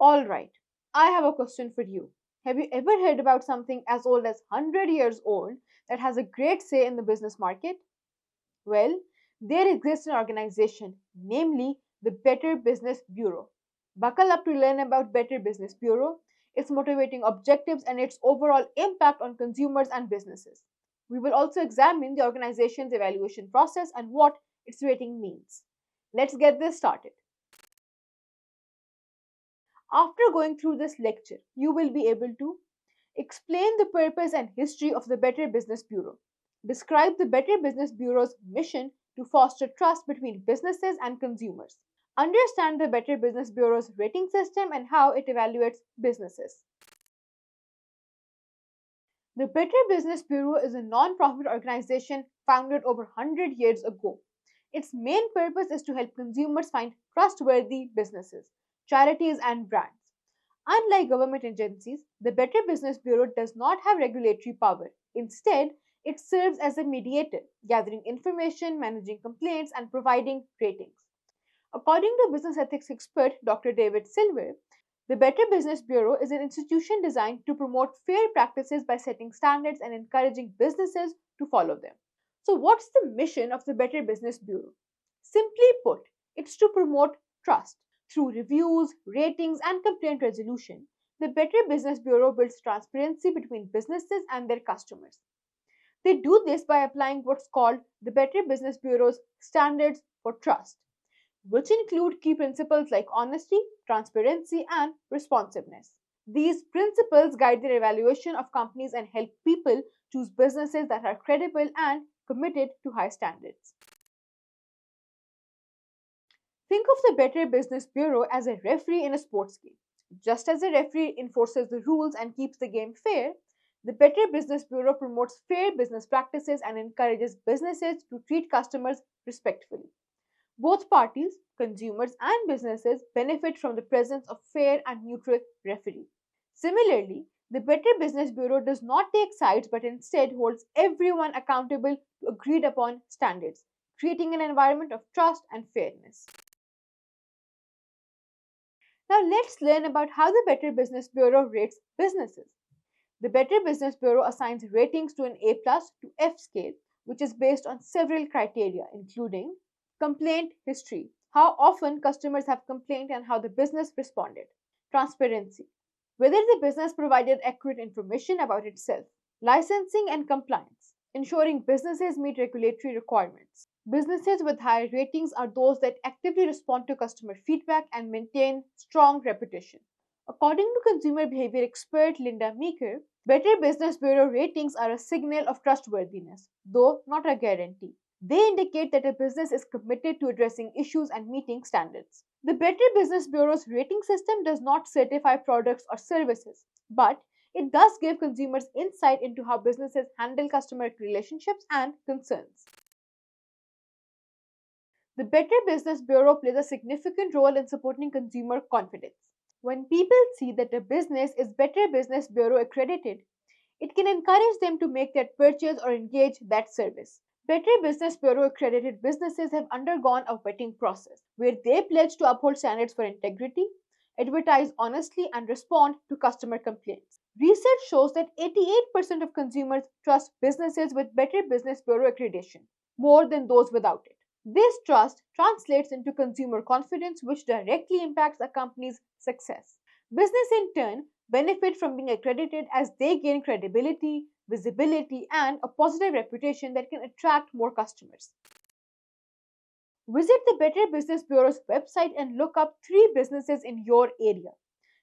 Alright, I have a question for you. Have you ever heard about something as old as 100 years old that has a great say in the business market? Well, there exists an organization, namely the Better Business Bureau. Buckle up to learn about Better Business Bureau, its motivating objectives, and its overall impact on consumers and businesses. We will also examine the organization's evaluation process and what its rating means. Let's get this started. After going through this lecture, you will be able to explain the purpose and history of the Better Business Bureau, describe the Better Business Bureau's mission to foster trust between businesses and consumers, understand the Better Business Bureau's rating system and how it evaluates businesses. The Better Business Bureau is a non-profit organization founded over 100 years ago. Its main purpose is to help consumers find trustworthy businesses, charities, and brands. Unlike government agencies, the Better Business Bureau does not have regulatory power. Instead, it serves as a mediator, gathering information, managing complaints, and providing ratings. According to business ethics expert Dr. David Silver, the Better Business Bureau is an institution designed to promote fair practices by setting standards and encouraging businesses to follow them. So, what's the mission of the Better Business Bureau? Simply put, it's to promote trust. Through reviews, ratings, and complaint resolution, the Better Business Bureau builds transparency between businesses and their customers. They do this by applying what's called the Better Business Bureau's standards for trust, which include key principles like honesty, transparency, and responsiveness. These principles guide their evaluation of companies and help people choose businesses that are credible and committed to high standards. Think of the Better Business Bureau as a referee in a sports game. Just as a referee enforces the rules and keeps the game fair, the Better Business Bureau promotes fair business practices and encourages businesses to treat customers respectfully. Both parties, consumers and businesses, benefit from the presence of fair and neutral referee. Similarly, the Better Business Bureau does not take sides but instead holds everyone accountable to agreed upon standards, creating an environment of trust and fairness. Now let's learn about how the Better Business Bureau rates businesses. The Better Business Bureau assigns ratings to an A plus to F scale, which is based on several criteria, including complaint history, how often customers have complained and how the business responded, transparency, whether the business provided accurate information about itself, licensing and compliance, ensuring businesses meet regulatory requirements. Businesses with higher ratings are those that actively respond to customer feedback and maintain strong reputation. According to consumer behavior expert Linda Meeker, Better Business Bureau ratings are a signal of trustworthiness, though not a guarantee. They indicate that a business is committed to addressing issues and meeting standards. The Better Business Bureau's rating system does not certify products or services, but it does give consumers insight into how businesses handle customer relationships and concerns. The Better Business Bureau plays a significant role in supporting consumer confidence. When people see that a business is Better Business Bureau accredited, it can encourage them to make that purchase or engage that service. Better Business Bureau accredited businesses have undergone a vetting process where they pledge to uphold standards for integrity, advertise honestly, and respond to customer complaints. Research shows that 88% of consumers trust businesses with Better Business Bureau accreditation more than those without it. This trust translates into consumer confidence, which directly impacts a company's success. Business, in turn, benefit from being accredited as they gain credibility, visibility, and a positive reputation that can attract more customers. Visit the Better Business Bureau's website and look up 3 businesses in your area.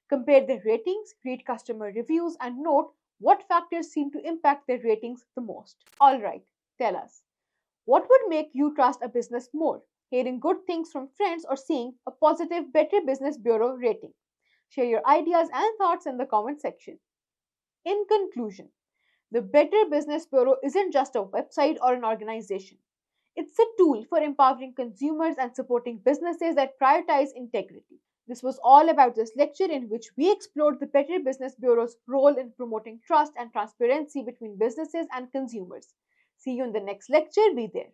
Compare their ratings, read customer reviews, and note what factors seem to impact their ratings the most. Alright, tell us. What would make you trust a business more? Hearing good things from friends or seeing a positive Better Business Bureau rating? Share your ideas and thoughts in the comment section. In conclusion, the Better Business Bureau isn't just a website or an organization. It's a tool for empowering consumers and supporting businesses that prioritize integrity. This was all about this lecture in which we explored the Better Business Bureau's role in promoting trust and transparency between businesses and consumers. See you in the next lecture. Be there.